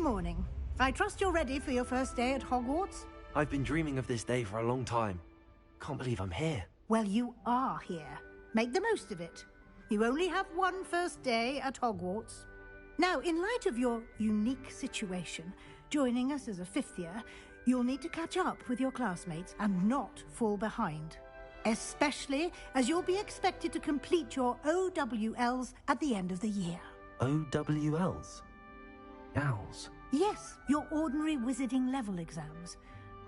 morning. I trust you're ready for your first day at Hogwarts? I've been dreaming of this day for a long time. Can't believe I'm here. Well, you are here. Make the most of it. You only have one first day at Hogwarts. Now, in light of your unique situation, joining us as a fifth year, you'll need to catch up with your classmates and not fall behind. Especially as you'll be expected to complete your OWLs at the end of the year. OWLs? Owls? Yes, your ordinary wizarding level exams.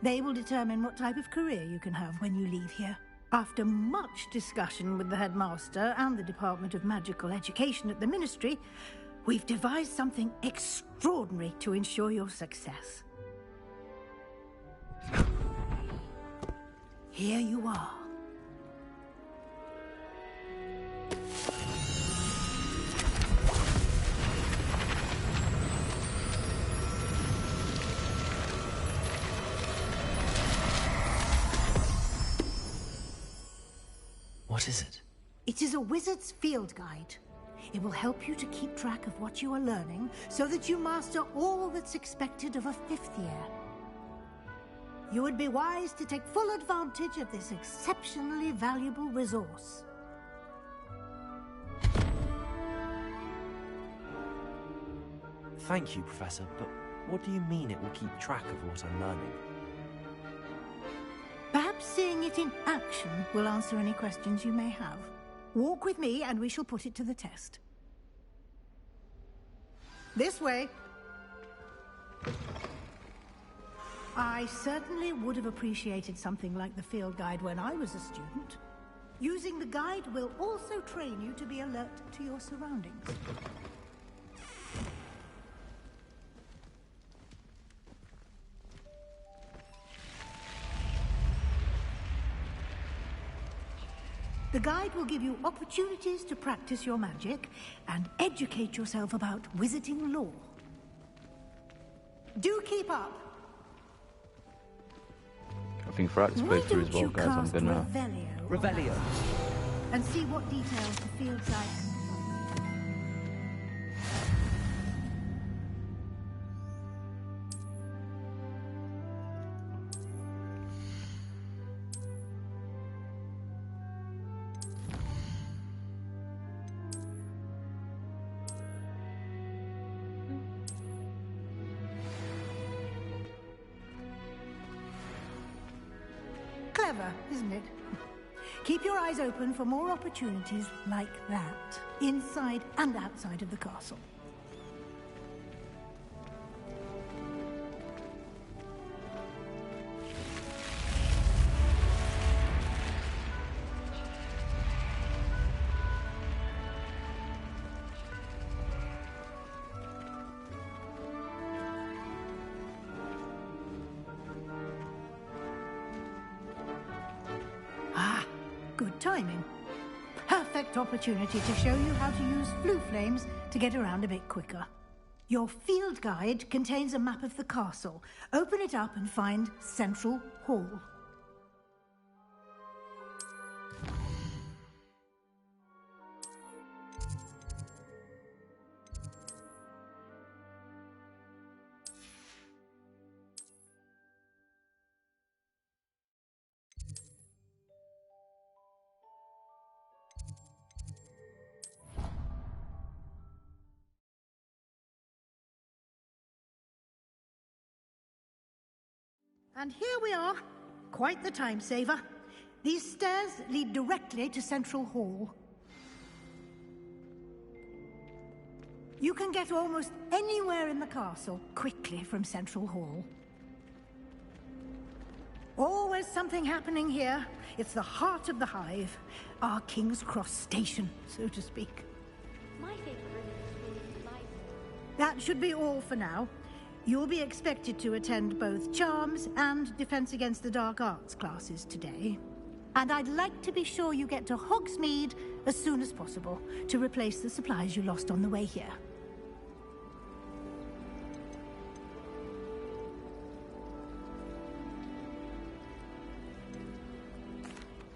They will determine what type of career you can have when you leave here. After much discussion with the headmaster and the Department of Magical Education at the Ministry, we've devised something extraordinary to ensure your success. Here you are. What is it? It is a wizard's field guide. It will help you to keep track of what you are learning so that you master all that's expected of a fifth year. You would be wise to take full advantage of this exceptionally valuable resource. Thank you, Professor, but what do you mean it will keep track of what I'm learning? Perhaps seeing it in action will answer any questions you may have. Walk with me and we shall put it to the test. This way. I certainly would have appreciated something like the field guide when I was a student. Using the guide will also train you to be alert to your surroundings. The guide will give you opportunities to practice your magic and educate yourself about wizarding lore. Do keep up. I think throughout this playthrough as well, guys, I'm gonna Revelio. And see what details the field guide can provide. Clever, isn't it? Keep your eyes open for more opportunities like that, inside and outside of the castle. Good timing. Perfect opportunity to show you how to use flue flames to get around a bit quicker. Your field guide contains a map of the castle. Open it up and find Central Hall. And here we are. Quite the time saver. These stairs lead directly to Central Hall. You can get almost anywhere in the castle quickly from Central Hall. Always something happening here. It's the heart of the Hive. Our King's Cross station, so to speak. My favorite room is the library. That should be all for now. You'll be expected to attend both Charms and Defense Against the Dark Arts classes today. And I'd like to be sure you get to Hogsmeade as soon as possible to replace the supplies you lost on the way here.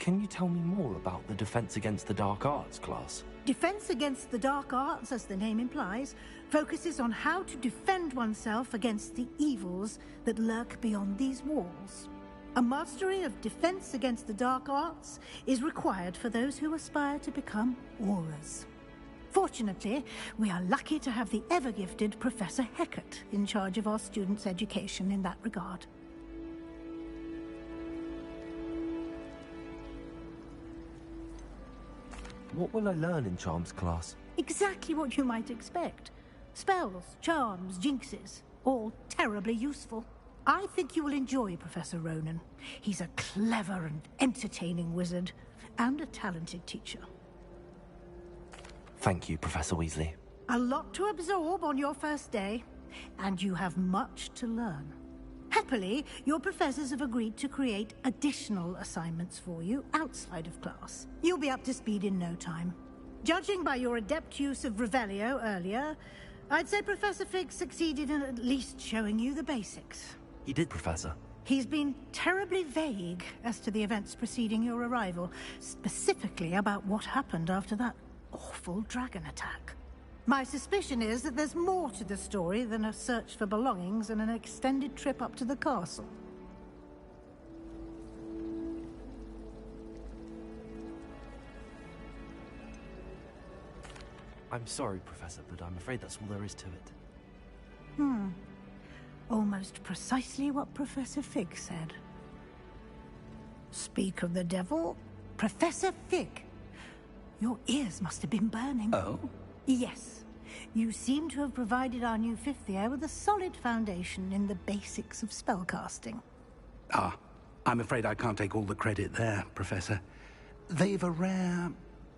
Can you tell me more about the Defense Against the Dark Arts class? Defense Against the Dark Arts, as the name implies, focuses on how to defend oneself against the evils that lurk beyond these walls. A mastery of Defense Against the Dark Arts is required for those who aspire to become Aurors. Fortunately, we are lucky to have the ever-gifted Professor Hecat in charge of our students' education in that regard. What will I learn in Charms class? Exactly what you might expect. Spells, charms, jinxes, all terribly useful. I think you will enjoy Professor Ronan. He's a clever and entertaining wizard, and a talented teacher. Thank you, Professor Weasley. A lot to absorb on your first day, and you have much to learn. Happily, your professors have agreed to create additional assignments for you outside of class. You'll be up to speed in no time. Judging by your adept use of Revelio earlier, I'd say Professor Fig succeeded in at least showing you the basics. He did, Professor. He's been terribly vague as to the events preceding your arrival, specifically about what happened after that awful dragon attack. My suspicion is that there's more to the story than a search for belongings and an extended trip up to the castle. I'm sorry, Professor, but I'm afraid that's all there is to it. Almost precisely what Professor Fig said. Speak of the devil, Professor Fig. Your ears must have been burning. Oh? Yes. You seem to have provided our new fifth year with a solid foundation in the basics of spellcasting. Ah, I'm afraid I can't take all the credit there, Professor. They've a rare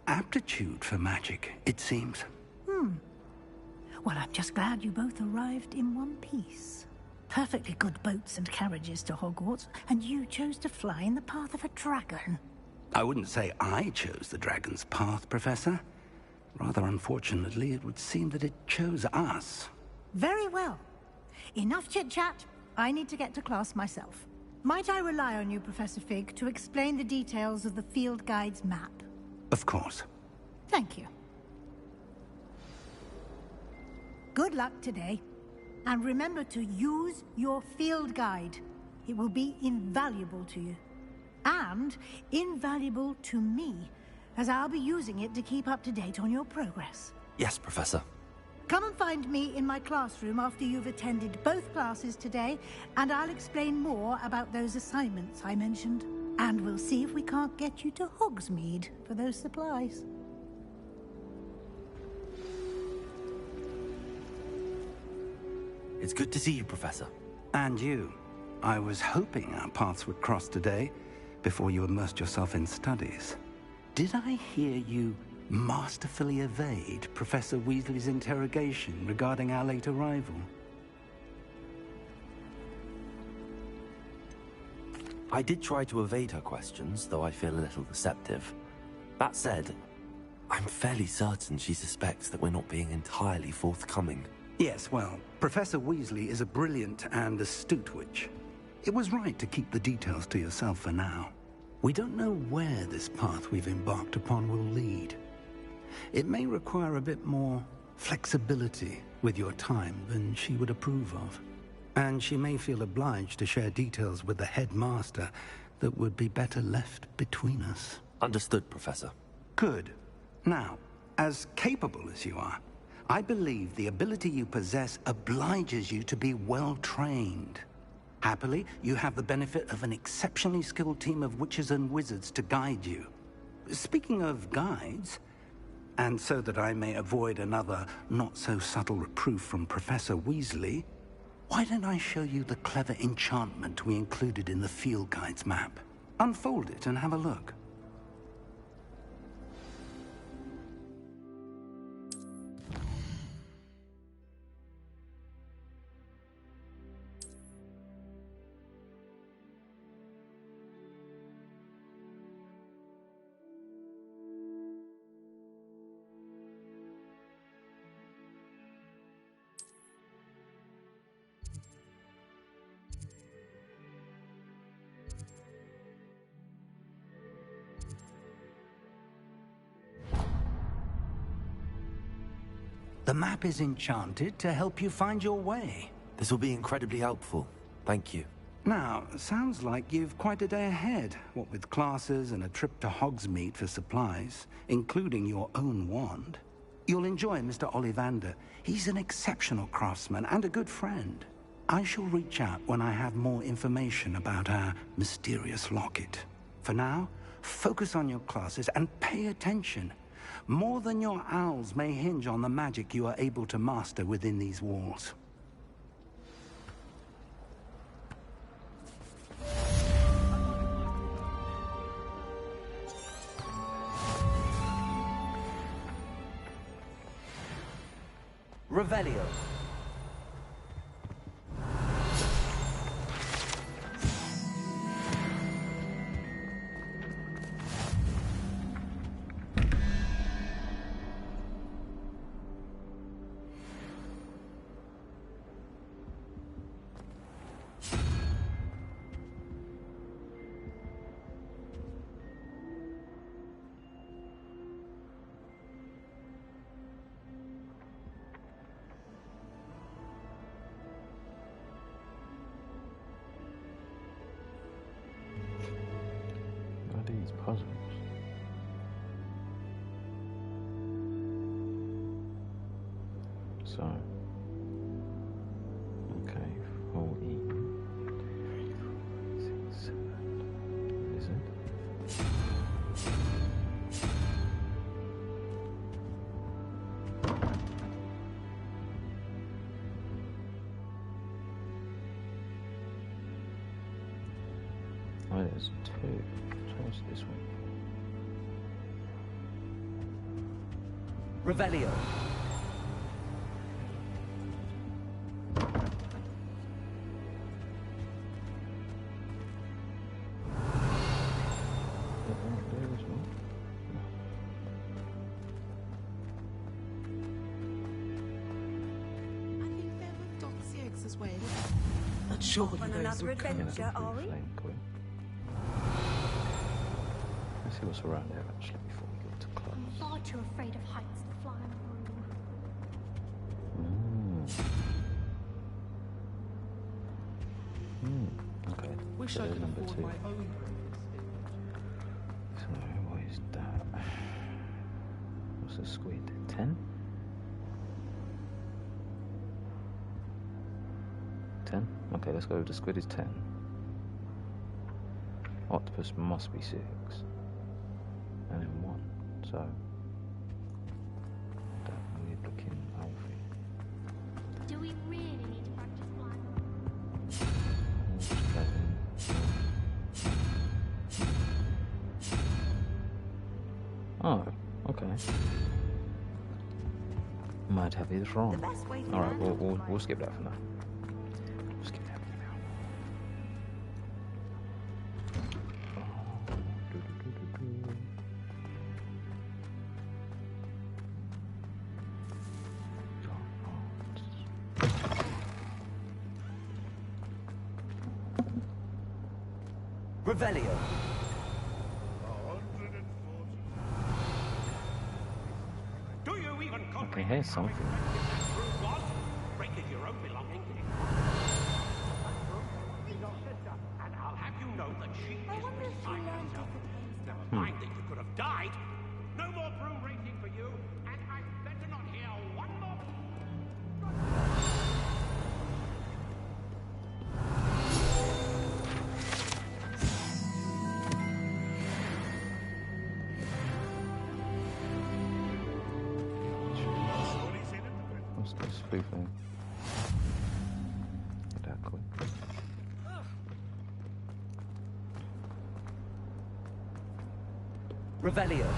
aptitude for magic, it seems. Well, I'm just glad you both arrived in one piece. Perfectly good boats and carriages to Hogwarts, and you chose to fly in the path of a dragon. I wouldn't say I chose the dragon's path, Professor. Rather unfortunately, it would seem that it chose us. Very well. Enough chit-chat. I need to get to class myself. Might I rely on you, Professor Fig, to explain the details of the field guide's map? Of course. Thank you. Good luck today. And remember to use your field guide. It will be invaluable to you. And invaluable to me, as I'll be using it to keep up to date on your progress. Yes, Professor. Come and find me in my classroom after you've attended both classes today, and I'll explain more about those assignments I mentioned. And we'll see if we can't get you to Hogsmeade for those supplies. It's good to see you, Professor. And you. I was hoping our paths would cross today, before you immersed yourself in studies. Did I hear you masterfully evade Professor Weasley's interrogation regarding our late arrival? I did try to evade her questions, though I feel a little deceptive. That said, I'm fairly certain she suspects that we're not being entirely forthcoming. Yes, well, Professor Weasley is a brilliant and astute witch. It was right to keep the details to yourself for now. We don't know where this path we've embarked upon will lead. It may require a bit more flexibility with your time than she would approve of. And she may feel obliged to share details with the headmaster that would be better left between us. Understood, Professor. Good. Now, as capable as you are, I believe the ability you possess obliges you to be well-trained. Happily, you have the benefit of an exceptionally skilled team of witches and wizards to guide you. Speaking of guides, and so that I may avoid another not-so-subtle reproof from Professor Weasley, why don't I show you the clever enchantment we included in the field guide's map? Unfold it and have a look. The map is enchanted to help you find your way. This will be incredibly helpful. Thank you. Now, sounds like you've quite a day ahead, what with classes and a trip to Hogsmeade for supplies, including your own wand. You'll enjoy Mr. Ollivander. He's an exceptional craftsman and a good friend. I shall reach out when I have more information about our mysterious locket. For now, focus on your classes and pay attention. More than your owls may hinge on the magic you are able to master within these walls. Revelio. These puzzles. So, okay, 14, 6, 7, is it? Oh, there's 2. What's this one? Revelio. But surely On those another would come. adventure, are we? Let's see what's around there actually before we go to class. I'm far too afraid of heights to fly on a broom. Okay. Wish So I there's could number afford 2. my own. So what is that? What's a squid? 10? 10? Okay, let's go with the squid is 10. Octopus must be 6. And then 1. So that weird looking outfit. Do we really need to practice flying? Oh, okay. Might have it wrong. The best way to Alright, learn we'll skip that for now. Skip that for now. Revelio. Do you even Okay, here's something. breaking your own belongings? And I'll have you know that she I is wonder if she beside learned herself. different Never mind that you could have died. No more broom racing for you, and I better not hear one more. What's this spoofing? Get that quick. Revelio.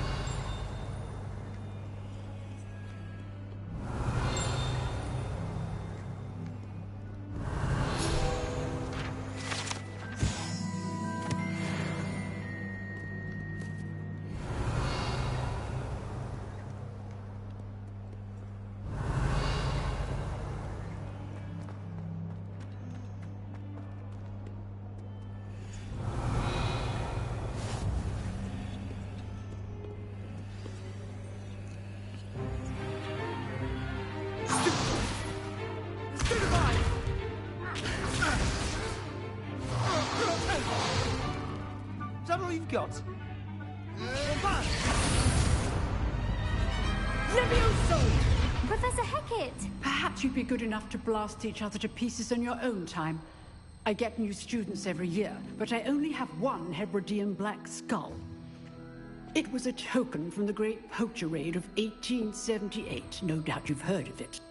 you've got. Levioso! Professor Hecat! Perhaps you'd be good enough to blast each other to pieces in your own time. I get new students every year, but I only have one Hebridean black skull. It was a token from the Great Poacher Raid of 1878. No doubt you've heard of it.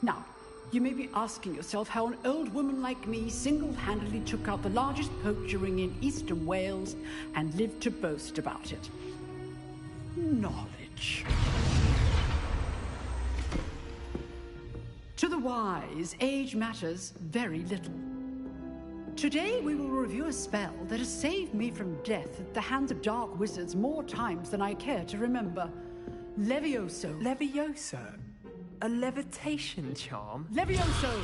Now, you may be asking yourself how an old woman like me single-handedly took out the largest poacher ring in eastern Wales and lived to boast about it. Knowledge. To the wise, age matters very little. Today we will review a spell that has saved me from death at the hands of dark wizards more times than I care to remember. Levioso. Levioso? A levitation charm? Levioso!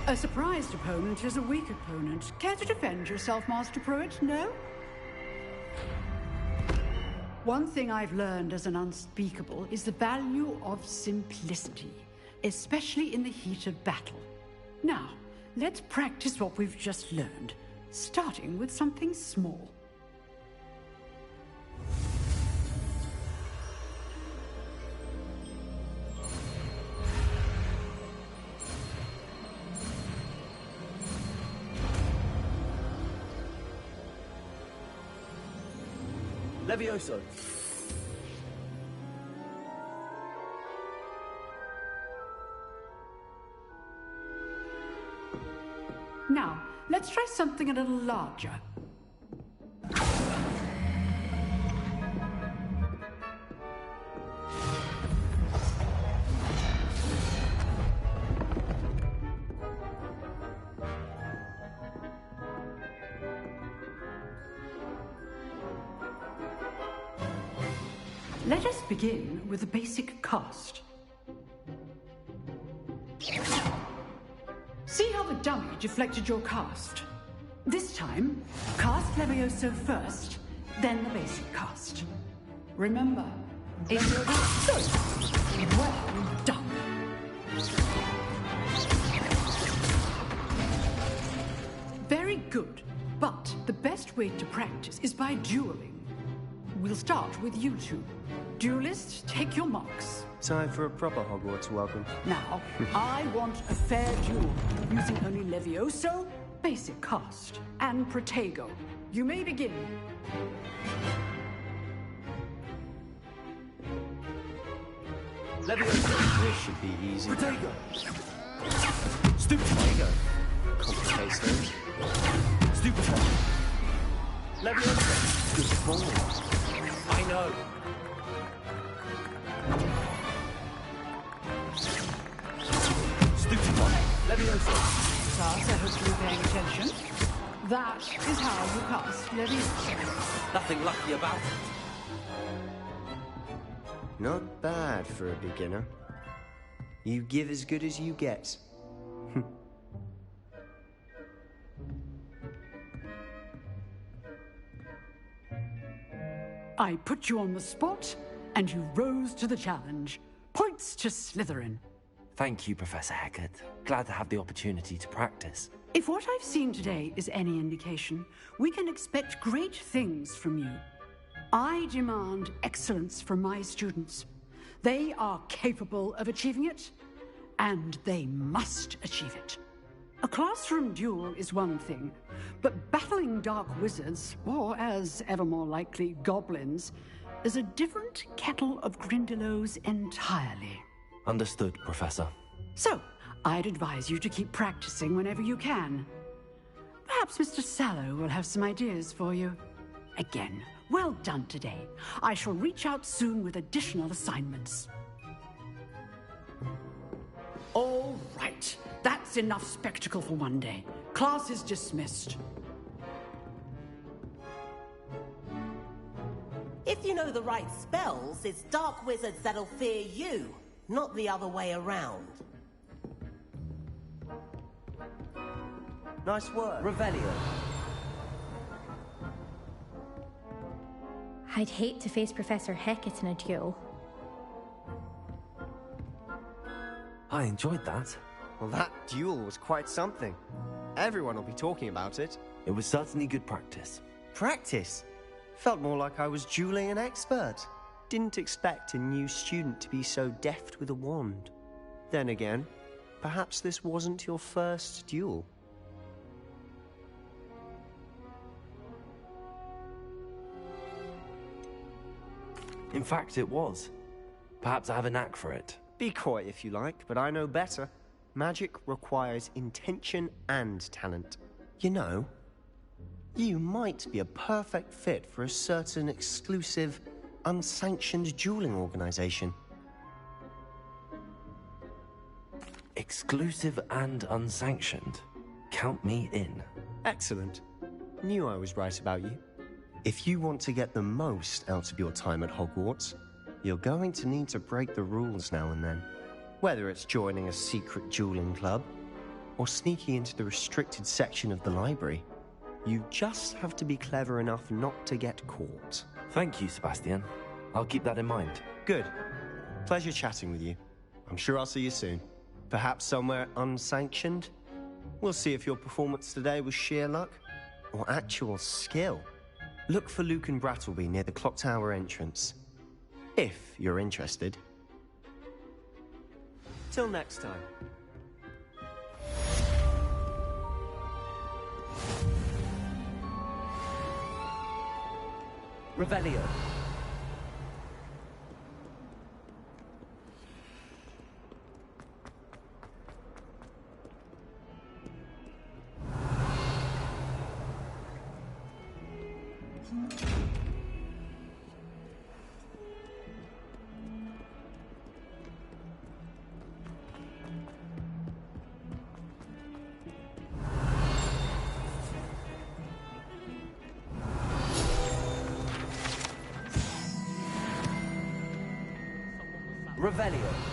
A surprised opponent is a weak opponent. Care to defend yourself, Master Pruitt? No? One thing I've learned as an unspeakable is the value of simplicity, especially in the heat of battle. Now, let's practice what we've just learned, starting with something small. Levioso! Now, let's try something a little larger. Let us begin with the basic cast. See how the dummy deflected your cast? This time, cast Levioso first, then the basic cast. Remember, Levioso. Well done. Very good, but the best way to practice is by dueling. We'll start with you two. Duelists, take your marks. Time for a proper Hogwarts welcome. Now, I want a fair duel, using only Levioso, basic cast, and Protego. You may begin. Levioso. This should be easy. Protego! Stupid Protego! Complicates things. Stupid Protego! Levioso. Good ball. I know! Stupid one! Levioso! Class, I hope you're paying attention. That is how you cast Levioso. Nothing lucky about it. Not bad for a beginner. You give as good as you get. I put you on the spot, and you rose to the challenge. Points to Slytherin. Thank you, Professor Hecat. Glad to have the opportunity to practice. If what I've seen today is any indication, we can expect great things from you. I demand excellence from my students. They are capable of achieving it, and they must achieve it. A classroom duel is one thing, but battling dark wizards, or as ever more likely, goblins, is a different kettle of Grindylows entirely. Understood, Professor. So, I'd advise you to keep practicing whenever you can. Perhaps Mr. Sallow will have some ideas for you. Again, well done today. I shall reach out soon with additional assignments. All right. That's enough spectacle for one day. Class is dismissed. If you know the right spells, it's dark wizards that'll fear you, not the other way around. Nice work. Revelio. I'd hate to face Professor Hecat in a duel. I enjoyed that. Well, that duel was quite something. Everyone will be talking about it. It was certainly good practice. Practice? Felt more like I was dueling an expert. Didn't expect a new student to be so deft with a wand. Then again, perhaps this wasn't your first duel. In fact, it was. Perhaps I have a knack for it. Be coy if you like, but I know better. Magic requires intention and talent. You know, you might be a perfect fit for a certain exclusive, unsanctioned dueling organization. Exclusive and unsanctioned. Count me in. Excellent. Knew I was right about you. If you want to get the most out of your time at Hogwarts, you're going to need to break the rules now and then. Whether it's joining a secret dueling club, or sneaking into the restricted section of the library, you just have to be clever enough not to get caught. Thank you, Sebastian. I'll keep that in mind. Good. Pleasure chatting with you. I'm sure I'll see you soon. Perhaps somewhere unsanctioned? We'll see if your performance today was sheer luck, or actual skill. Look for Luke and Brattleby near the clock tower entrance. If you're interested. Till next time. Revelio. Revelio.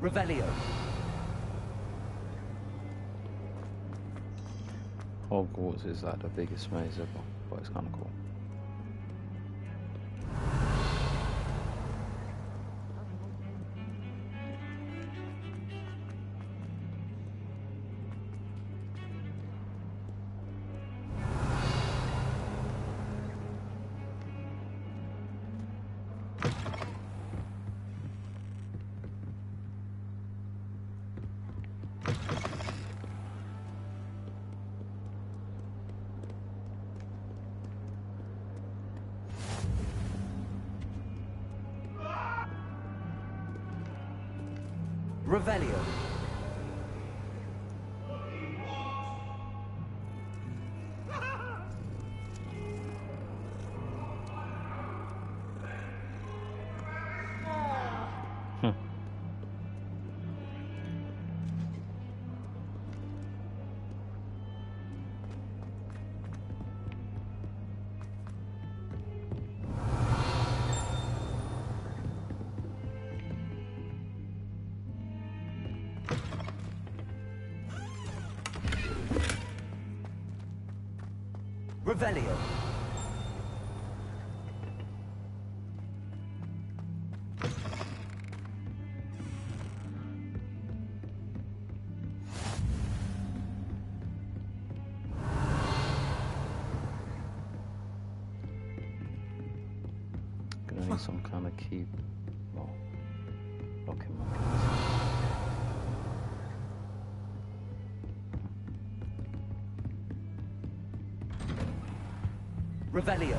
Revelio. Hogwarts is like the biggest maze ever, but it's kind of cool. Revelio. Revelio. Gonna need some kind of key. Well, locking my Revelio.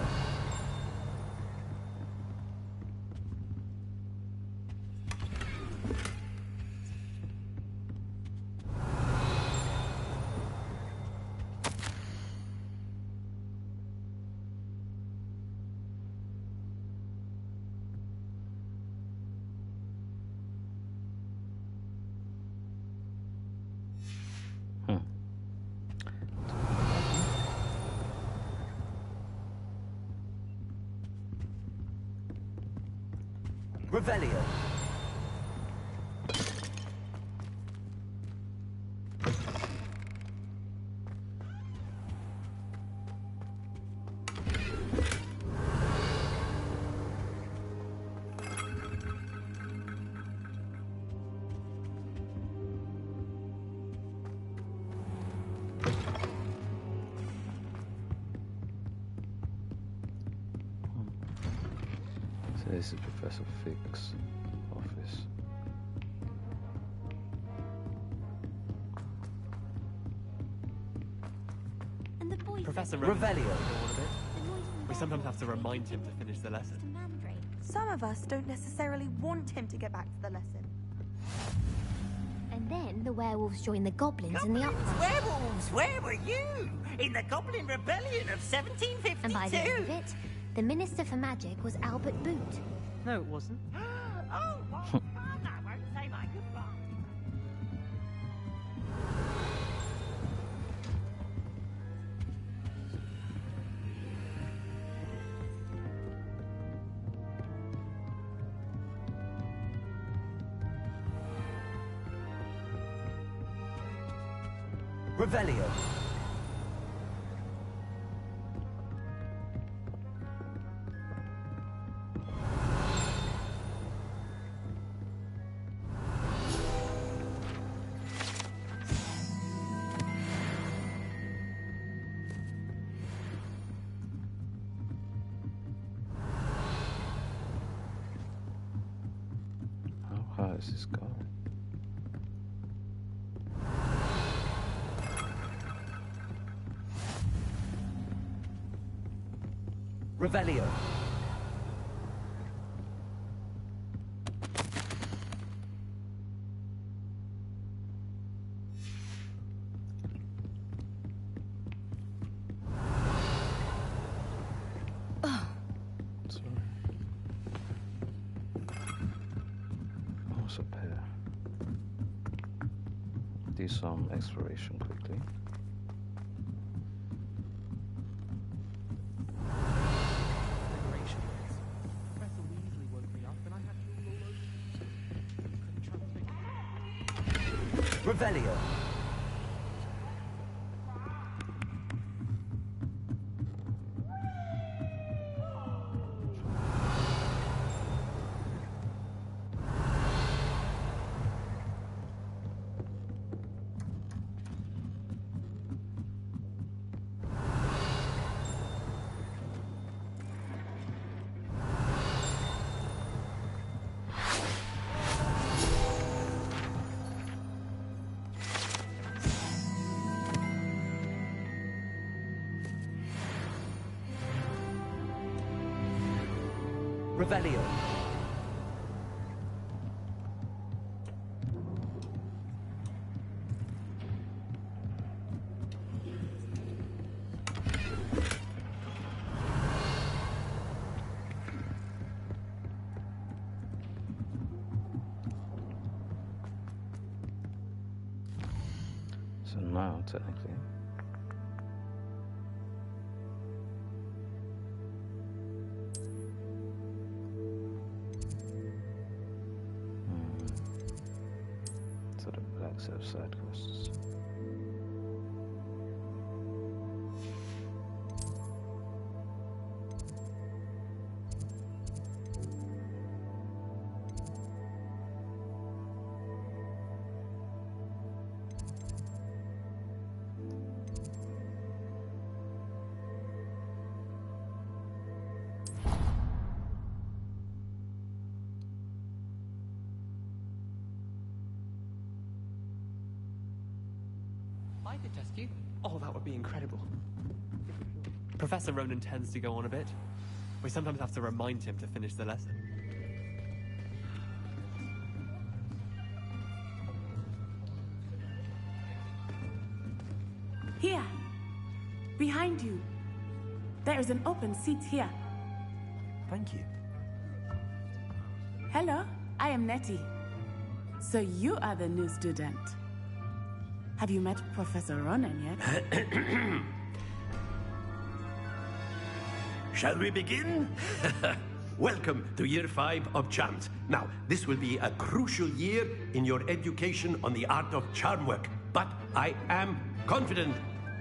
Revelio. So this is Professor Fick's office. And the boys. Professor Revelio. Go on a bit. We sometimes have to remind him to finish the lesson. Some of us don't necessarily want him to get back to the lesson. And then the werewolves join the goblins in the uprising. Werewolves, where were you? In the Goblin Rebellion of 1752? And by the end of it, the Minister for Magic was Albert Boot. No, it wasn't. Oh, what fun! I won't say my goodbye. Revelio. How high is this going? Revelio. Sorry. What's up here? Do some exploration quickly. Revelio. Revelio. So now, technically, sort of black set of side quests. I could test you. Oh, that would be incredible. Professor Ronan tends to go on a bit. We sometimes have to remind him to finish the lesson. Here, behind you. There is an open seat here. Thank you. Hello, I am Nettie. So you are the new student. Have you met Professor Ronan yet? Shall we begin? welcome to Year 5 of Charms. Now, this will be a crucial year in your education on the art of charm work, but I am confident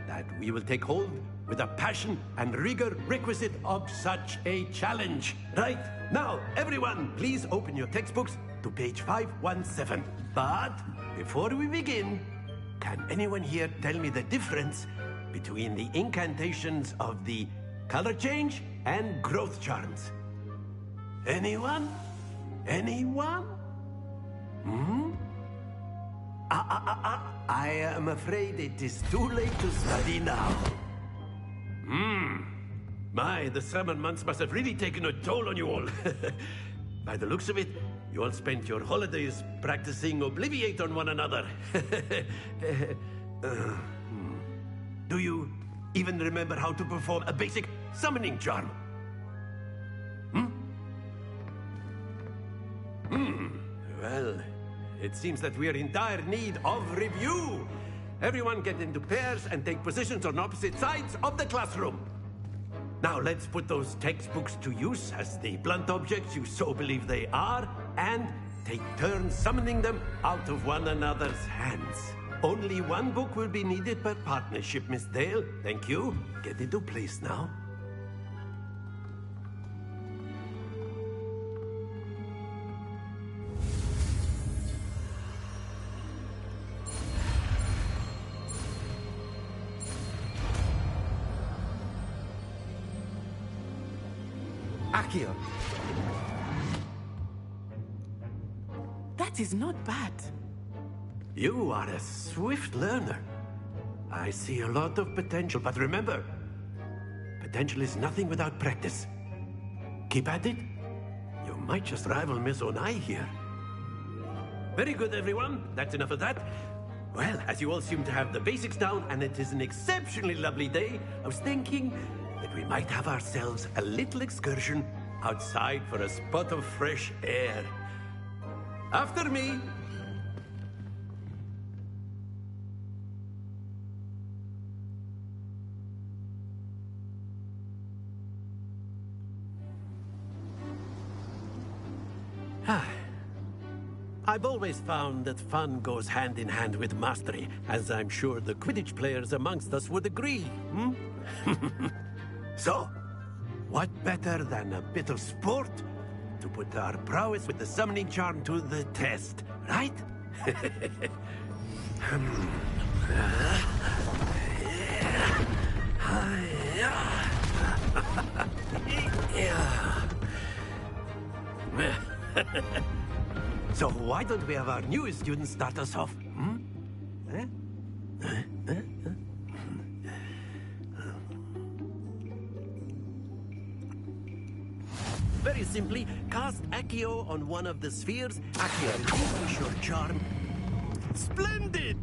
that we will take hold with the passion and rigor requisite of such a challenge. Right? Now, everyone, please open your textbooks to page 517. But before we begin, can anyone here tell me the difference between the incantations of the color change and growth charms? Anyone? Anyone? I am afraid it is too late to study now. My, the summer months must have really taken a toll on you all. By the looks of it, you all spent your holidays practicing Obliviate on one another. Do you even remember how to perform a basic summoning charm? Well, it seems that we are in dire need of review. Everyone get into pairs and take positions on opposite sides of the classroom. Now let's put those textbooks to use as the blunt objects you so believe they are, and take turns summoning them out of one another's hands. Only one book will be needed per partnership, Miss Dale. Thank you. Get into place now. Akio. That is not bad. You are a swift learner. I see a lot of potential, but remember, potential is nothing without practice. Keep at it. You might just rival Miss Onai here. Very good, everyone. That's enough of that. Well, as you all seem to have the basics down, and it is an exceptionally lovely day, I was thinking that we might have ourselves a little excursion outside for a spot of fresh air. After me. I've always found that fun goes hand in hand with mastery, as I'm sure the Quidditch players amongst us would agree. So, what better than a bit of sport to put our prowess with the summoning charm to the test, right? So why don't we have our newest student start us off? Very simply, cast Accio on one of the spheres. Accio, relinquish your charm. Splendid!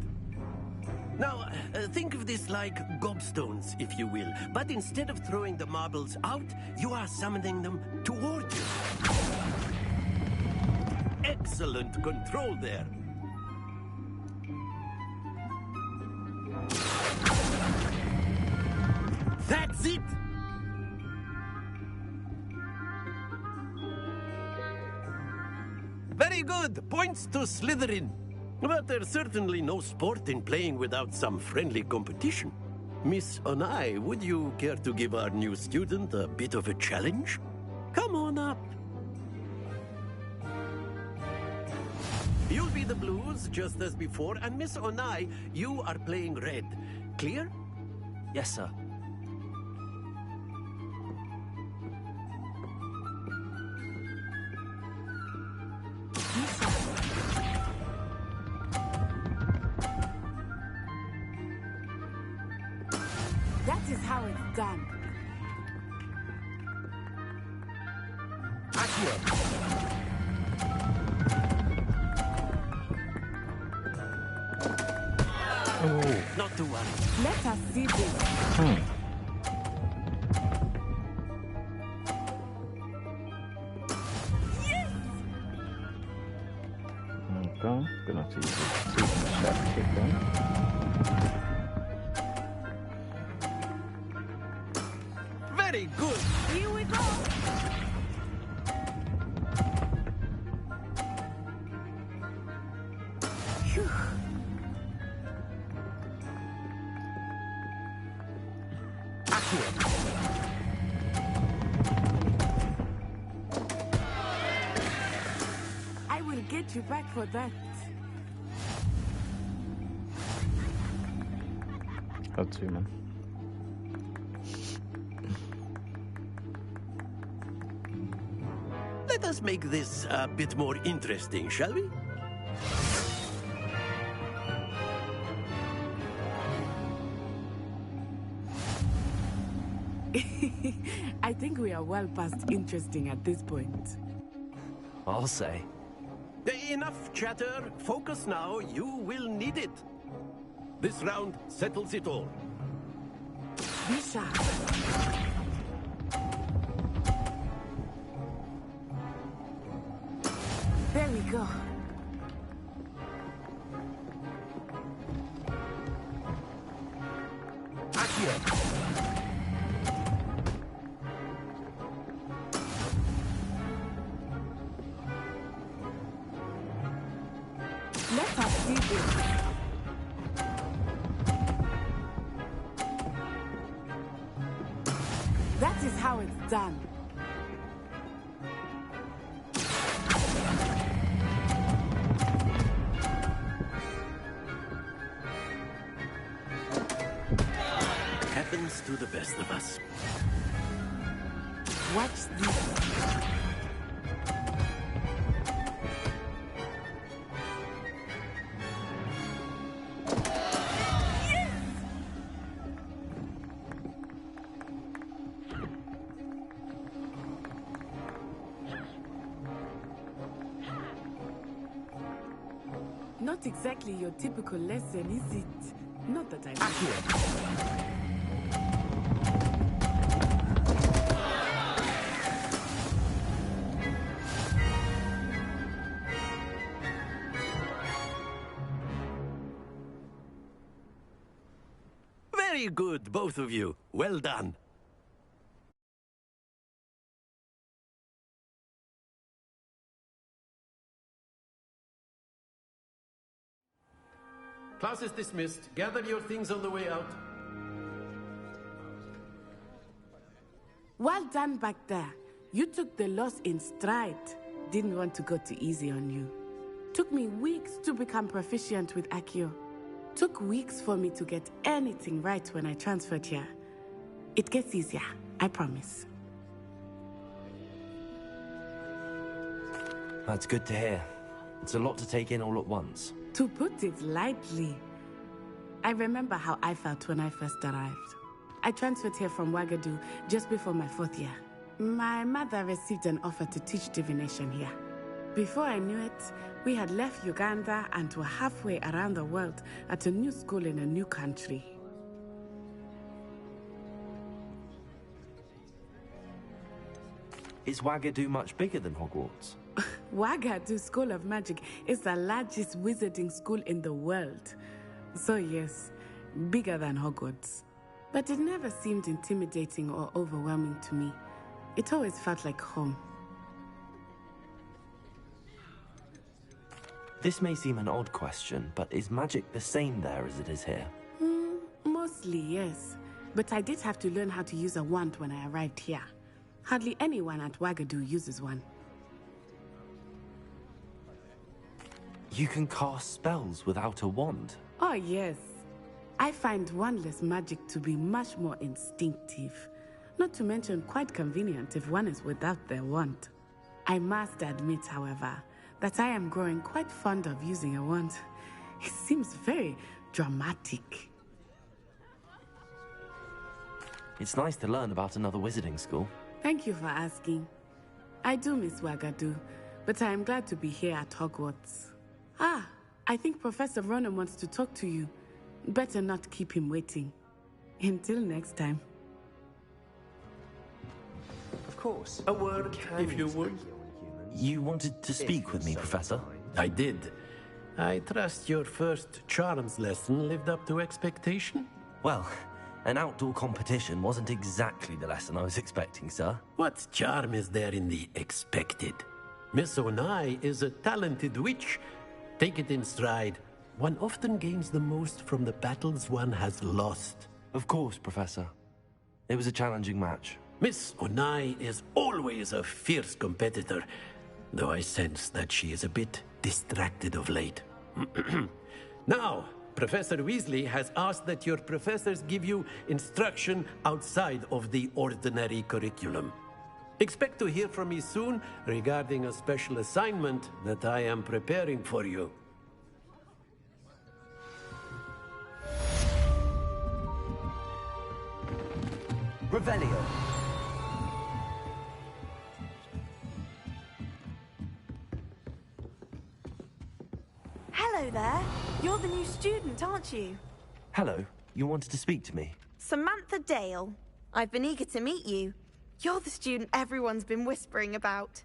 Now, think of this like gobstones, if you will. But instead of throwing the marbles out, you are summoning them toward you. Excellent control there. That's it! Very good. Points to Slytherin. But there's certainly no sport in playing without some friendly competition. Miss Onai, would you care to give our new student a bit of a challenge? Come on up. You'll be the blues, just as before, and Miss Onai, you are playing red. Clear? Yes, sir. That is how it's done. Not to worry. Let us see this. Okay, gonna have to use the shot kick then. Very good. Here we go. I will get you back for that. Got to, man. Let us make this a bit more interesting, shall we? I think we are well past interesting at this point. I'll say. Enough chatter. Focus now. You will need it. This round settles it all. Be sharp. There we go. Let us see this. That is how it's done. Happens to the best of us. Watch this. Not exactly your typical lesson, is it? Not that I know. Very good, both of you. Well done. Class is dismissed. Gather your things on the way out. Well done back there. You took the loss in stride. Didn't want to go too easy on you. Took me weeks to become proficient with Accio. Took weeks for me to get anything right when I transferred here. It gets easier, I promise. That's good to hear. It's a lot to take in all at once. To put it lightly, I remember how I felt when I first arrived. I transferred here from Ouagadougou just before my 4th year. My mother received an offer to teach divination here. Before I knew it, we had left Uganda and were halfway around the world at a new school in a new country. Is Ouagadougou much bigger than Hogwarts? Ouagadougou School of Magic is the largest wizarding school in the world. So yes, bigger than Hogwarts. But it never seemed intimidating or overwhelming to me. It always felt like home. This may seem an odd question, but is magic the same there as it is here? Mostly, yes. But I did have to learn how to use a wand when I arrived here. Hardly anyone at Ouagadougou uses one. You can cast spells without a wand? Oh, yes. I find wandless magic to be much more instinctive. Not to mention quite convenient if one is without their wand. I must admit, however, that I am growing quite fond of using a wand. It seems very dramatic. It's nice to learn about another wizarding school. Thank you for asking. I do miss Ouagadougou, but I am glad to be here at Hogwarts. Ah, I think Professor Ronan wants to talk to you. Better not keep him waiting. Until next time. Of course. A word, if you would. You wanted to speak with me, Professor? I did. I trust your first charms lesson lived up to expectation? Well, an outdoor competition wasn't exactly the lesson I was expecting, sir. What charm is there in the expected? Miss Onai is a talented witch. Take it in stride. One often gains the most from the battles one has lost. Of course, Professor. It was a challenging match. Miss Onai is always a fierce competitor, though I sense that she is a bit distracted of late. Now, Professor Weasley has asked that your professors give you instruction outside of the ordinary curriculum. Expect to hear from me soon regarding a special assignment that I am preparing for you. Revelio. Hello there. You're the new student, aren't you? Hello. You wanted to speak to me? Samantha Dale. I've been eager to meet you. You're the student everyone's been whispering about.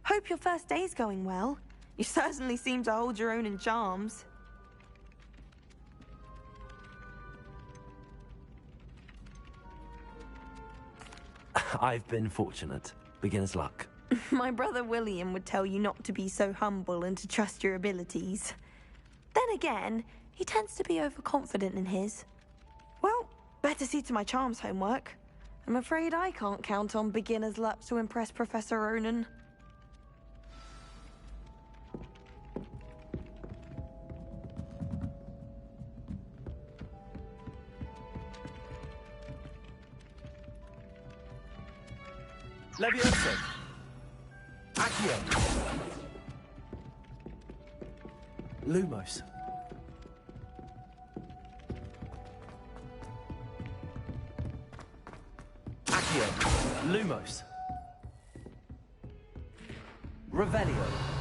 Hope your first day's going well. You certainly seem to hold your own in charms. I've been fortunate. Beginner's luck. My brother William would tell you not to be so humble and to trust your abilities. Then again, he tends to be overconfident in his. Well, better see to my charms homework. I'm afraid I can't count on beginner's luck to impress Professor Ronan. Leviosa. Accio. Lumos. Accio. Lumos. Revelio.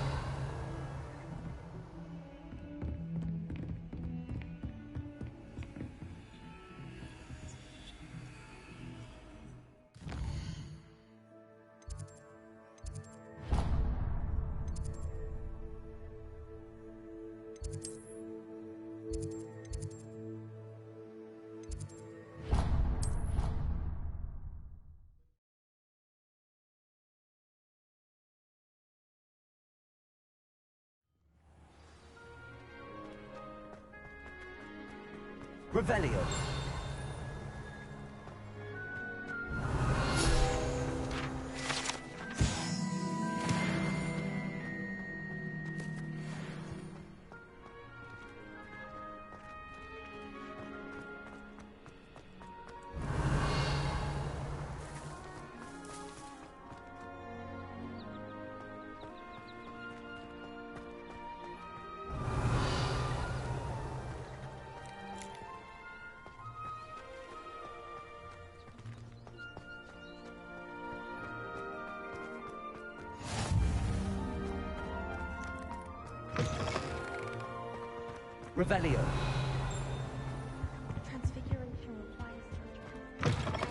Revelio. Revelio. Transfiguration requires surgery.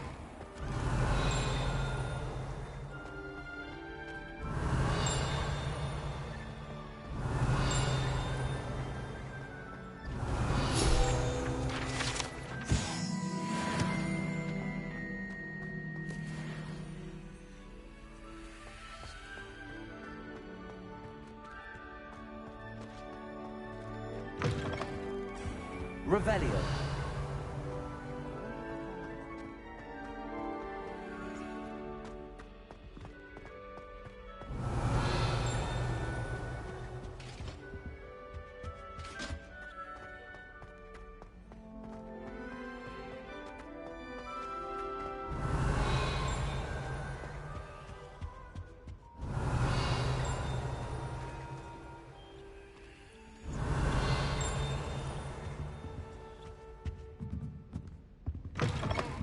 Revelio.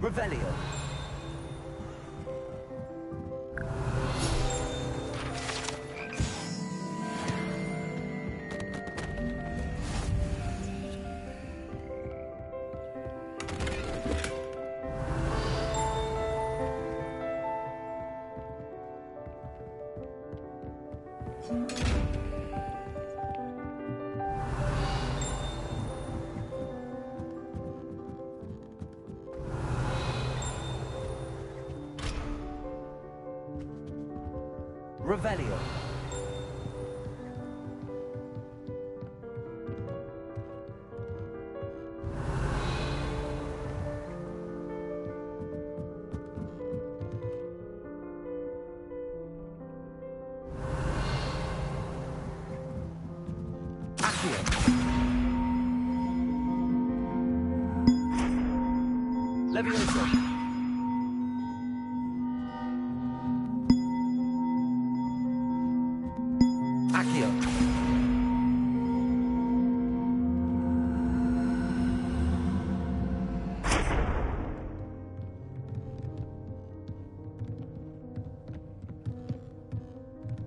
Revelio. Revelio. Levioso. Accio.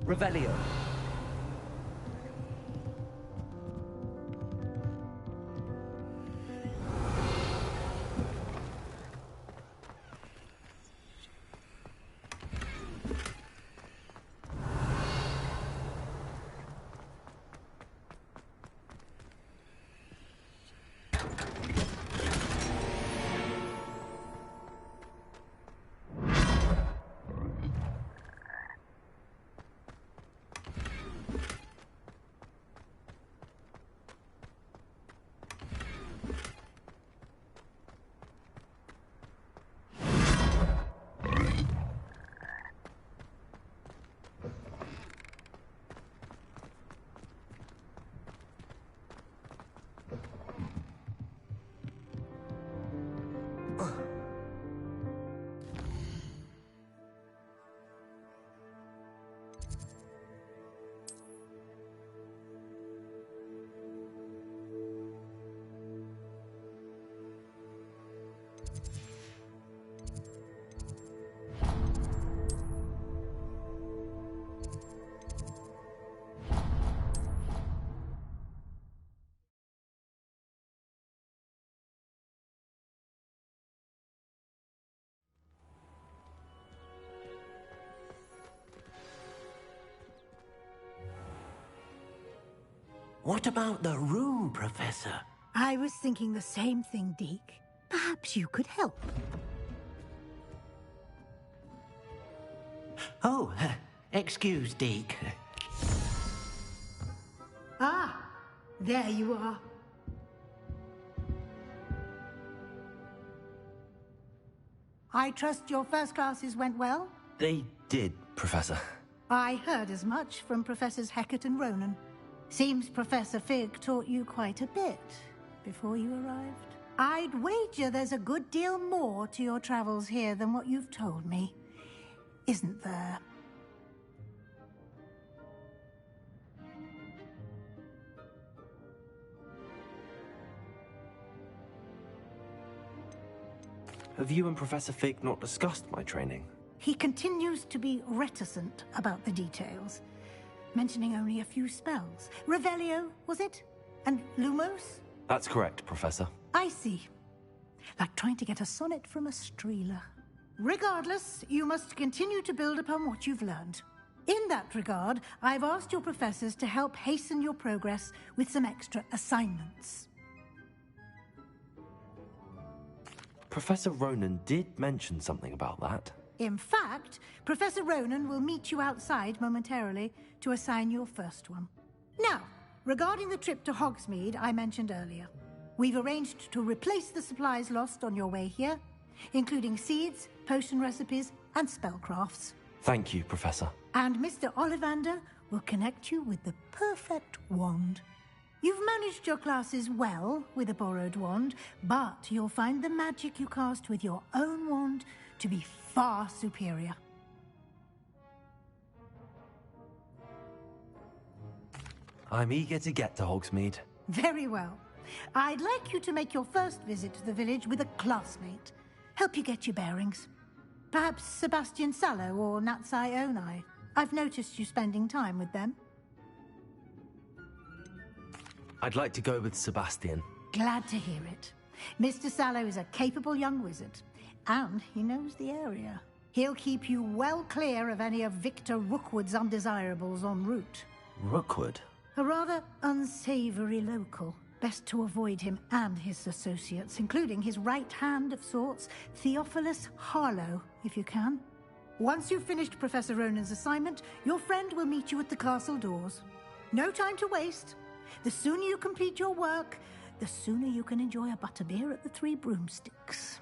Revelio. What about the room, Professor? I was thinking the same thing, Deke. Perhaps you could help. Oh, excuse, Deke. Ah, there you are. I trust your first classes went well? They did, Professor. I heard as much from Professors Hecat and Ronan. Seems Professor Fig taught you quite a bit before you arrived. I'd wager there's a good deal more to your travels here than what you've told me. Isn't there? Have you and Professor Fig not discussed my training? He continues to be reticent about the details, mentioning only a few spells. Revelio, was it? And Lumos? That's correct, Professor. I see. Like trying to get a sonnet from a streeler. Regardless, you must continue to build upon what you've learned. In that regard, I've asked your professors to help hasten your progress with some extra assignments. Professor Ronan did mention something about that. In fact, Professor Ronan will meet you outside momentarily to assign your first one. Now, regarding the trip to Hogsmeade I mentioned earlier, we've arranged to replace the supplies lost on your way here, including seeds, potion recipes, and spellcrafts. Thank you, Professor. And Mr. Ollivander will connect you with the perfect wand. You've managed your classes well with a borrowed wand, but you'll find the magic you cast with your own wand to be far superior. I'm eager to get to Hogsmeade. Very well. I'd like you to make your first visit to the village with a classmate. Help you get your bearings. Perhaps Sebastian Sallow or Natsai Onai. I've noticed you spending time with them. I'd like to go with Sebastian. Glad to hear it. Mr. Sallow is a capable young wizard, and he knows the area. He'll keep you well clear of any of Victor Rookwood's undesirables en route. Rookwood? A rather unsavory local. Best to avoid him and his associates, including his right hand of sorts, Theophilus Harlow, if you can. Once you've finished Professor Ronan's assignment, your friend will meet you at the castle doors. No time to waste. The sooner you complete your work, the sooner you can enjoy a butterbeer at the Three Broomsticks.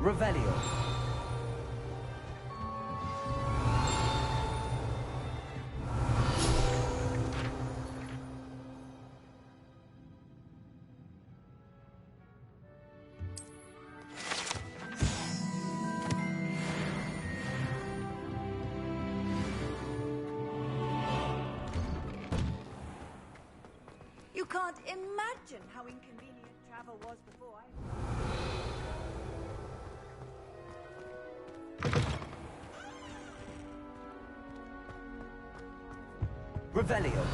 Revelio. can't imagine how inconvenient travel was before I... Revelio.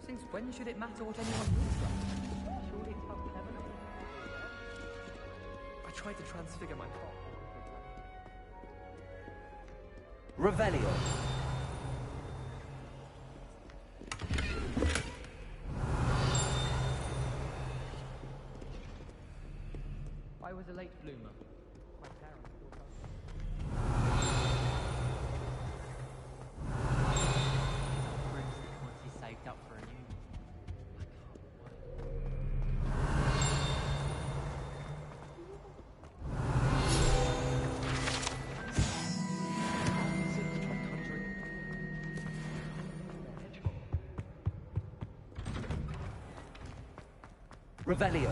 Since when should it matter what anyone looks like? Surely it's not clever enough. I tried to transfigure my prop. Revelio. I was a late bloomer. My parents thought Once he's saved up for a new. Revelio.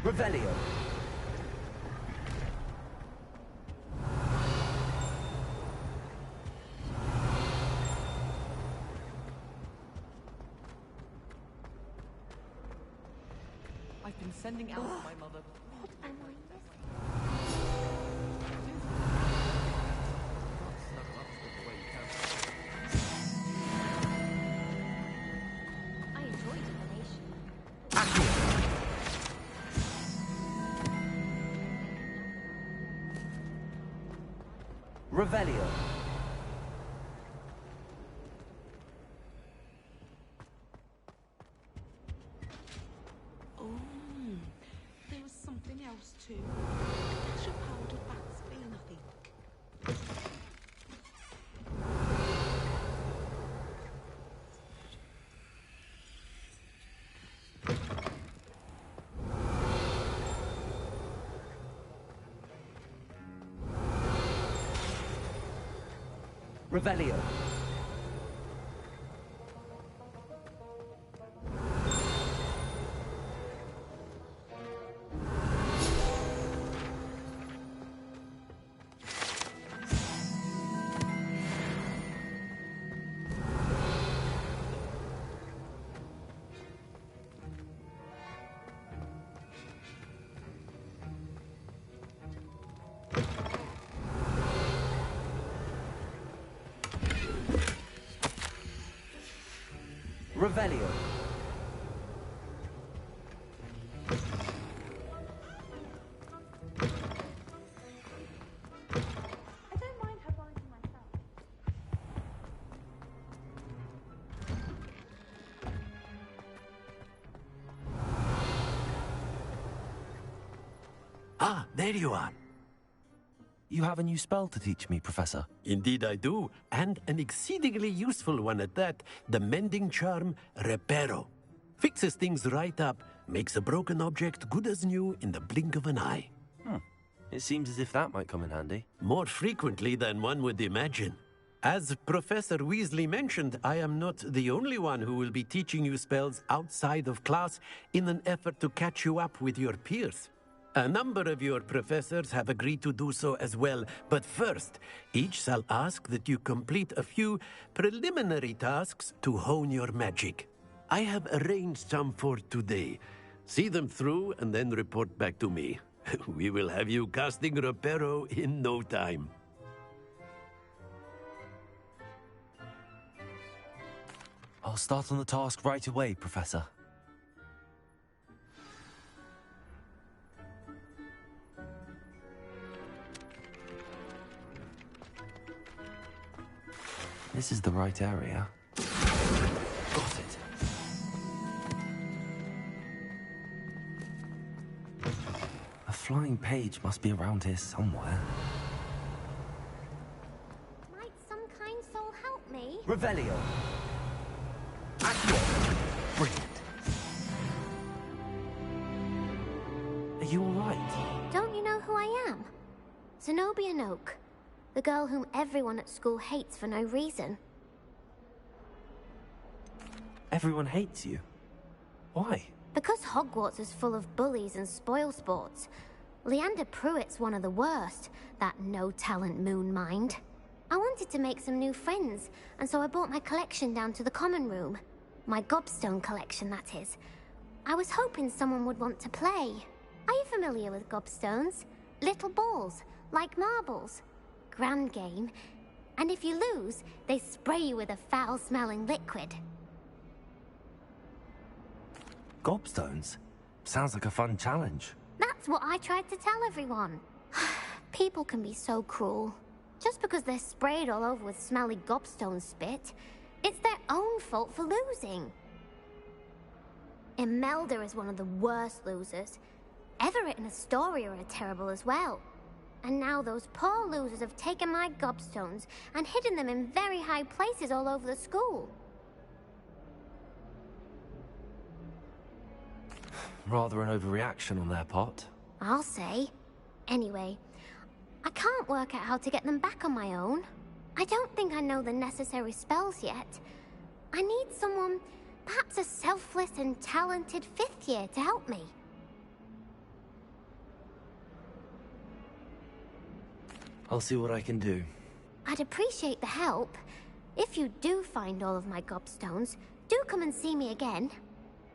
Revelio. I've been sending out my mother. What am I missing? I enjoy divination. Revelio. Oh, there was something else too. A dash of powdered bat Spain, I think. Revelio. Revelio. I don't mind her buying myself. Ah, there you are. You have a new spell to teach me, Professor. Indeed I do, and an exceedingly useful one at that. The mending charm, Reparo. Fixes things right up, makes a broken object good as new in the blink of an eye. It seems as if that might come in handy. More frequently than one would imagine. As Professor Weasley mentioned, I am not the only one who will be teaching you spells outside of class in an effort to catch you up with your peers. A number of your professors have agreed to do so as well, but first, each shall ask that you complete a few preliminary tasks to hone your magic. I have arranged some for today. See them through and then report back to me. We will have you casting Reparo in no time. I'll start on the task right away, Professor. This is the right area. Got it. A flying page must be around here somewhere. Might some kind soul help me? Revelio. Accio. Brilliant. Are you all right? Don't you know who I am? Zenobia Noak. The girl whom everyone at school hates for no reason. Everyone hates you. Why? Because Hogwarts is full of bullies and spoilsports. Leander Pruitt's one of the worst, that no-talent moon mind. I wanted to make some new friends, and so I brought my collection down to the common room. My gobstone collection, that is. I was hoping someone would want to play. Are you familiar with gobstones? Little balls, like marbles. Grand game. And if you lose, they spray you with a foul-smelling liquid. Gobstones? Sounds like a fun challenge. That's what I tried to tell everyone. People can be so cruel. Just because they're sprayed all over with smelly gobstone spit, it's their own fault for losing. Imelda is one of the worst losers. Everett and Astoria are terrible as well. And now those poor losers have taken my gobstones and hidden them in very high places all over the school. Rather an overreaction on their part. I'll say. Anyway, I can't work out how to get them back on my own. I don't think I know the necessary spells yet. I need someone, perhaps a selfless and talented 5th year to help me. I'll see what I can do. I'd appreciate the help. If you do find all of my gobstones, do come and see me again.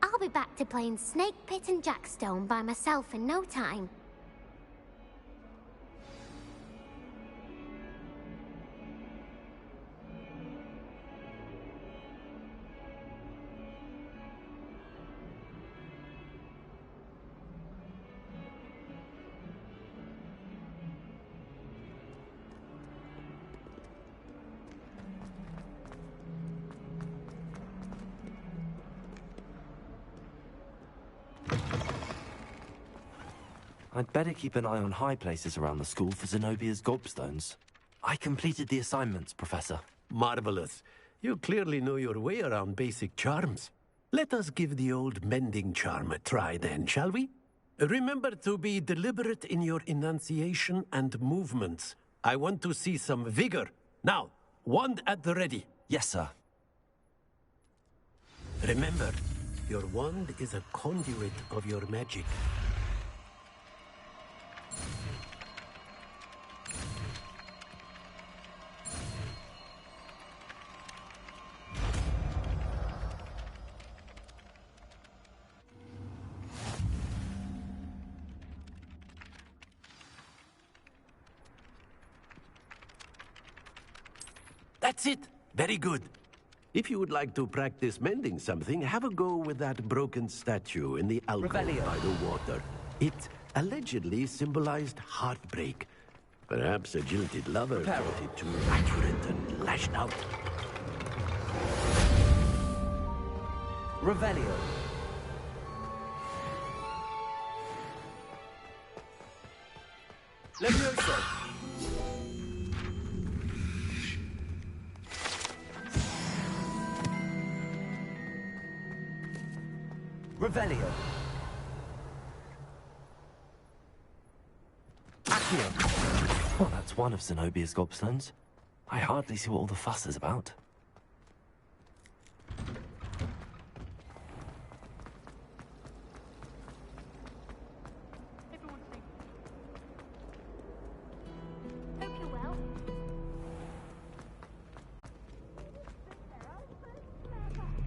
I'll be back to playing Snake Pit and Jackstone by myself in no time. I'd better keep an eye on high places around the school for Zenobia's gobstones. I completed the assignments, Professor. Marvelous. You clearly know your way around basic charms. Let us give the old mending charm a try then, shall we? Remember to be deliberate in your enunciation and movements. I want to see some vigor. Now, wand at the ready. Yes, sir. Remember, your wand is a conduit of your magic. That's it. Very good. If you would like to practice mending something, have a go with that broken statue in the alcove by the water. It allegedly symbolized heartbreak. Perhaps a jilted lover thought it too accurate and lashed out. Revelio. Levioso. Revelio. Accio. Well, that's one of Zenobia's gobstones. I hardly see what all the fuss is about.